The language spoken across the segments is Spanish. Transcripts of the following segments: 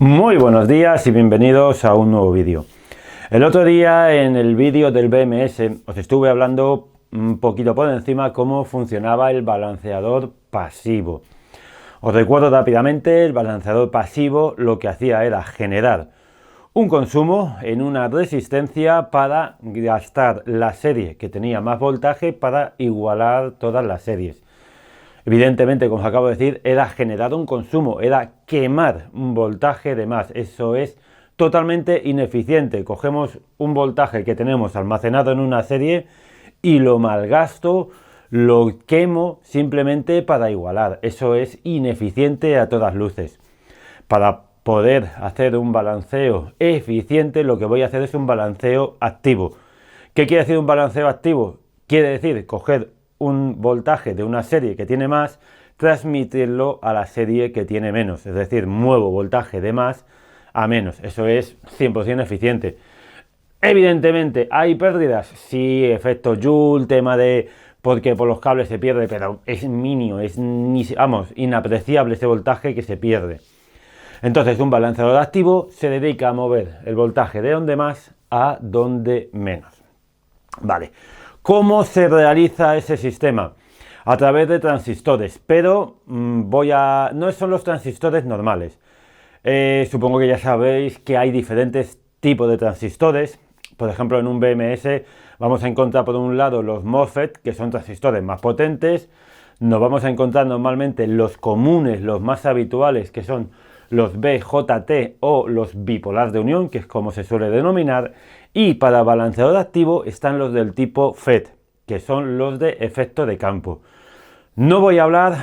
Muy buenos días y bienvenidos a un nuevo vídeo. El otro día en el vídeo del BMS os estuve hablando un poquito por encima cómo funcionaba el balanceador pasivo. Os recuerdo rápidamente, el balanceador pasivo lo que hacía era generar un consumo en una resistencia para gastar la serie que tenía más voltaje para igualar todas las series. Evidentemente, como os acabo de decir, era generar un consumo, era quemar un voltaje de más. Eso es totalmente ineficiente. Cogemos un voltaje que tenemos almacenado en una serie y lo malgasto, lo quemo simplemente para igualar. Eso es ineficiente a todas luces. Para poder hacer un balanceo eficiente, lo que voy a hacer es un balanceo activo. ¿Qué quiere decir un balanceo activo? Quiere decir coger un voltaje de una serie que tiene más, transmitirlo a la serie que tiene menos. Es decir, muevo voltaje de más a menos. Eso es 100% eficiente. Evidentemente, ¿hay pérdidas? Sí, efecto Joule, tema de porque por los cables se pierde, pero es mínimo, es inapreciable ese voltaje que se pierde. Entonces, un balanceador activo se dedica a mover el voltaje de donde más a donde menos. Vale. ¿Cómo se realiza ese sistema? A través de transistores, pero no son los transistores normales. Supongo que ya sabéis que hay diferentes tipos de transistores. Por ejemplo, en un BMS vamos a encontrar por un lado los MOSFET, que son transistores más potentes. Nos vamos a encontrar normalmente los comunes, los más habituales, que son los BJT o los bipolar de unión, que es como se suele denominar. Y para balanceador activo están los del tipo FET, que son los de efecto de campo. No voy a hablar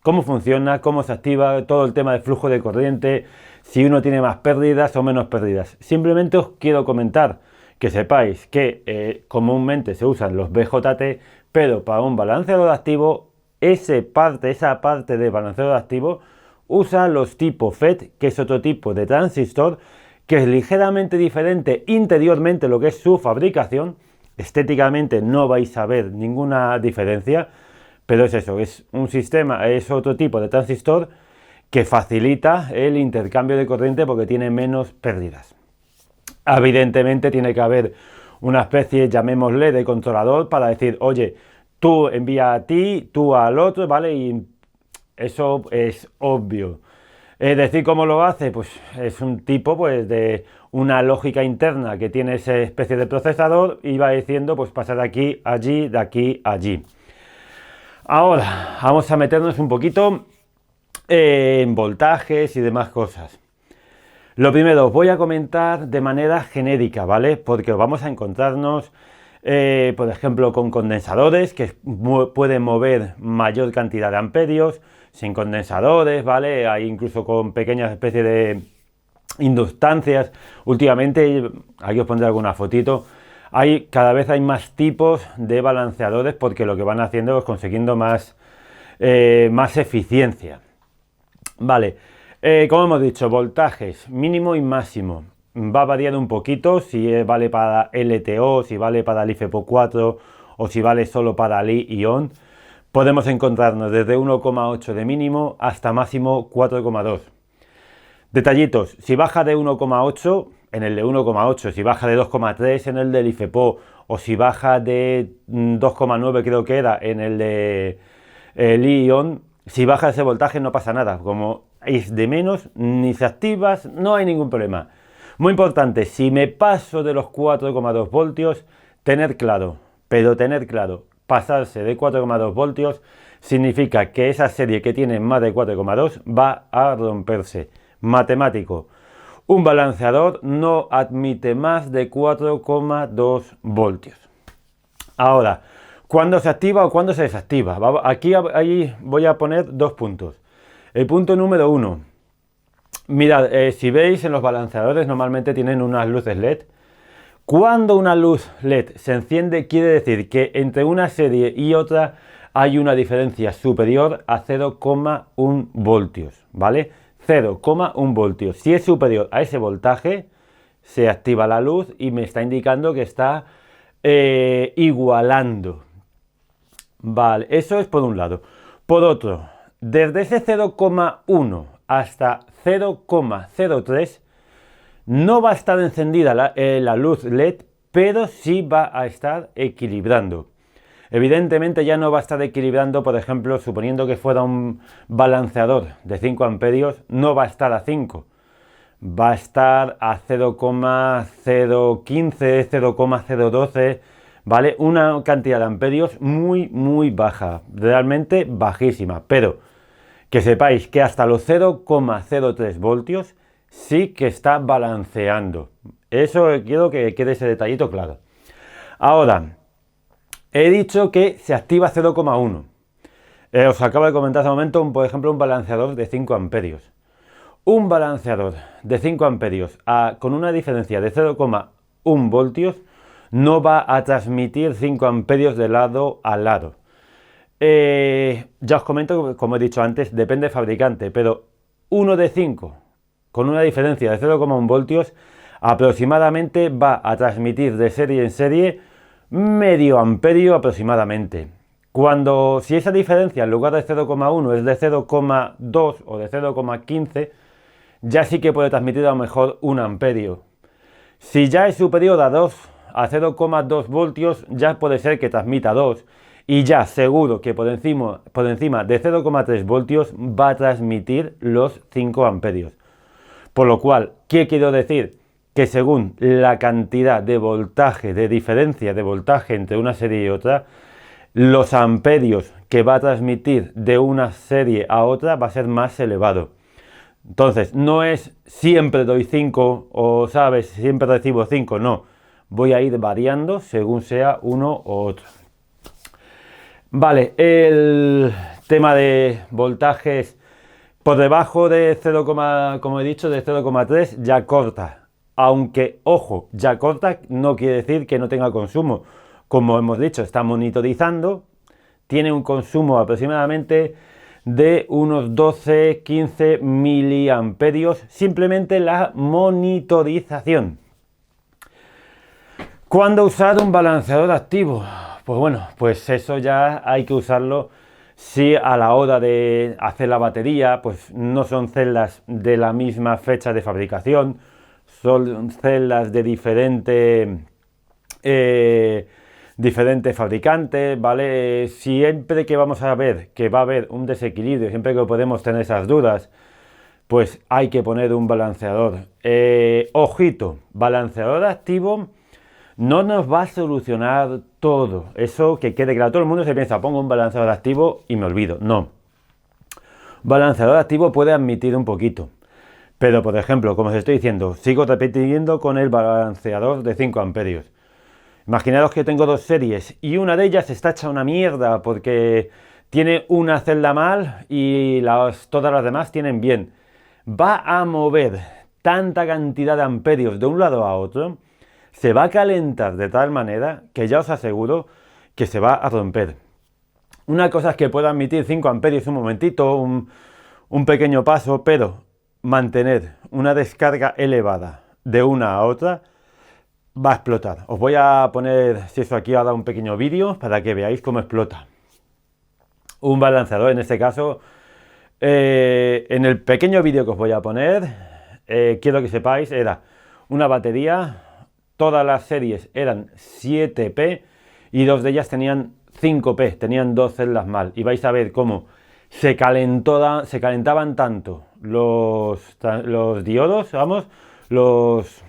cómo funciona, cómo se activa, todo el tema de flujo de corriente, si uno tiene más pérdidas o menos pérdidas. Simplemente os quiero comentar que sepáis que comúnmente se usan los BJT, pero para un balanceador activo, esa parte de balanceador activo usa los tipo FET, que es otro tipo de transistor, que es ligeramente diferente interiormente lo que es su fabricación. Estéticamente no vais a ver ninguna diferencia, pero es eso, es un sistema, es otro tipo de transistor que facilita el intercambio de corriente porque tiene menos pérdidas. Evidentemente tiene que haber una especie, llamémosle, de controlador para decir, oye, tú envía a ti, tú al otro, ¿vale? Y eso es obvio. Decir cómo lo hace, pues es un tipo pues de una lógica interna que tiene esa especie de procesador y va diciendo pues pasa de aquí a allí, de aquí a allí. Ahora vamos a meternos un poquito en voltajes y demás cosas. Lo primero, os voy a comentar de manera genérica, ¿vale? Porque vamos a encontrarnos, por ejemplo, con condensadores que pueden mover mayor cantidad de amperios, sin condensadores, ¿vale? Hay incluso con pequeñas especies de inductancias. Últimamente, aquí os pondré alguna fotito, cada vez hay más tipos de balanceadores porque lo que van haciendo es consiguiendo más eficiencia. Vale, como hemos dicho, voltajes mínimo y máximo. Va a variar un poquito si vale para LTO, si vale para LiFePO4 o si vale solo para Li-ion. Podemos encontrarnos desde 1,8 de mínimo hasta máximo 4,2. Detallitos, si baja de 1,8 en el de 1,8, si baja de 2,3 en el de LiFePO o si baja de 2,9 creo que era en el de Li-ion, si baja ese voltaje no pasa nada, como es de menos, ni se activa, no hay ningún problema. Muy importante, si me paso de los 4,2 voltios, tener claro, pasarse de 4,2 voltios significa que esa serie que tiene más de 4,2 va a romperse. Matemático, un balanceador no admite más de 4,2 voltios. Ahora, ¿cuándo se activa o cuándo se desactiva? Ahí voy a poner dos puntos. El punto número 1. Mirad, si veis en los balanceadores normalmente tienen unas luces LED. Cuando una luz LED se enciende quiere decir que entre una serie y otra hay una diferencia superior a 0,1 voltios, ¿vale? 0,1 voltios. Si es superior a ese voltaje, se activa la luz y me está indicando que está igualando. Vale, eso es por un lado. Por otro, desde ese 0,1 hasta 0,03 no va a estar encendida la luz LED, pero sí va a estar equilibrando. Evidentemente ya no va a estar equilibrando, por ejemplo, suponiendo que fuera un balanceador de 5 amperios, no va a estar a 5. Va a estar a 0,015, 0,012, ¿vale? Una cantidad de amperios muy baja, realmente bajísima, pero que sepáis que hasta los 0,03 voltios sí que está balanceando. Eso quiero que quede ese detallito claro. Ahora, he dicho que se activa 0,1. Os acabo de comentar hace un momento, por ejemplo, un balanceador de 5 amperios. Un balanceador de 5 amperios con una diferencia de 0,1 voltios no va a transmitir 5 amperios de lado a lado. Ya os comento, como he dicho antes, depende del fabricante, pero uno de 5 con una diferencia de 0,1 voltios aproximadamente va a transmitir de serie en serie medio amperio aproximadamente. Si esa diferencia en lugar de 0,1 es de 0,2 o de 0,15, ya sí que puede transmitir a lo mejor 1 amperio. Si ya es superior a 0,2 voltios, ya puede ser que transmita 2. Y ya seguro que por encima de 0,3 voltios va a transmitir los 5 amperios. Por lo cual, ¿qué quiero decir? Que según la cantidad de voltaje, de diferencia de voltaje entre una serie y otra, los amperios que va a transmitir de una serie a otra va a ser más elevado. Entonces, no es siempre doy 5 o, ¿sabes?, siempre recibo 5, no. Voy a ir variando según sea uno u otro. Vale, el tema de voltajes por debajo de 0, como he dicho, de 0,3 ya corta. Aunque, ojo, ya corta no quiere decir que no tenga consumo. Como hemos dicho, está monitorizando, tiene un consumo aproximadamente de unos 12-15 miliamperios, simplemente la monitorización. ¿Cuándo usar un balanceador activo? Pues bueno, pues eso ya hay que usarlo si a la hora de hacer la batería, pues no son celdas de la misma fecha de fabricación, son celdas de diferente fabricante, ¿vale? Siempre que vamos a ver que va a haber un desequilibrio, siempre que podemos tener esas dudas, pues hay que poner un balanceador. Ojito, balanceador activo no nos va a solucionar todo. Eso que quede claro. Todo el mundo se piensa, pongo un balanceador activo y me olvido. No. Balanceador activo puede admitir un poquito. Pero, por ejemplo, como os estoy diciendo, sigo repitiendo con el balanceador de 5 amperios. Imaginaros que tengo dos series y una de ellas está hecha una mierda porque tiene una celda mal y todas las demás tienen bien. Va a mover tanta cantidad de amperios de un lado a otro, se va a calentar de tal manera que ya os aseguro que se va a romper. Una cosa es que pueda admitir 5 amperios un momentito, un pequeño paso, pero mantener una descarga elevada de una a otra va a explotar. Os voy a poner, si eso aquí, ahora un pequeño vídeo para que veáis cómo explota. Un balanceador, en este caso, en el pequeño vídeo que os voy a poner, quiero que sepáis, era una batería, todas las series eran 7P y dos de ellas tenían 5P, tenían dos celdas mal. Y vais a ver cómo se calentaban tanto los diodos, vamos, los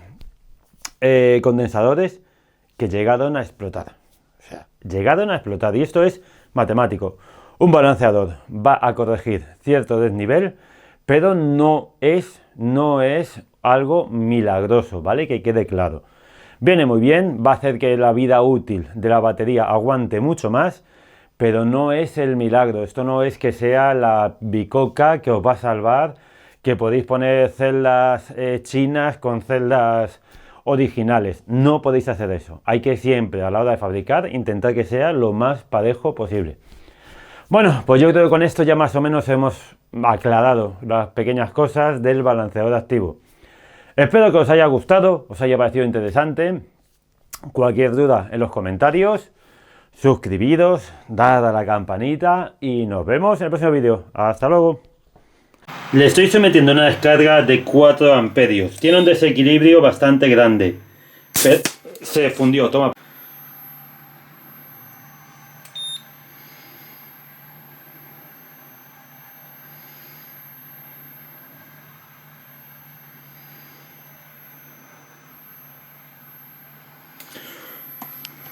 condensadores, que llegaron a explotar. O sea, llegaron a explotar. Y esto es matemático. Un balanceador va a corregir cierto desnivel, pero no es algo milagroso, ¿vale? Que quede claro. Viene muy bien, va a hacer que la vida útil de la batería aguante mucho más, pero no es el milagro. Esto no es que sea la bicoca que os va a salvar, que podéis poner celdas chinas con celdas originales. No podéis hacer eso. Hay que siempre, a la hora de fabricar, intentar que sea lo más parejo posible. Bueno, pues yo creo que con esto ya más o menos hemos aclarado las pequeñas cosas del balanceador activo. Espero que os haya gustado, os haya parecido interesante. Cualquier duda en los comentarios, suscribiros, dad a la campanita y nos vemos en el próximo vídeo. Hasta luego. Le estoy sometiendo una descarga de 4 amperios. Tiene un desequilibrio bastante grande. Pero se fundió, toma.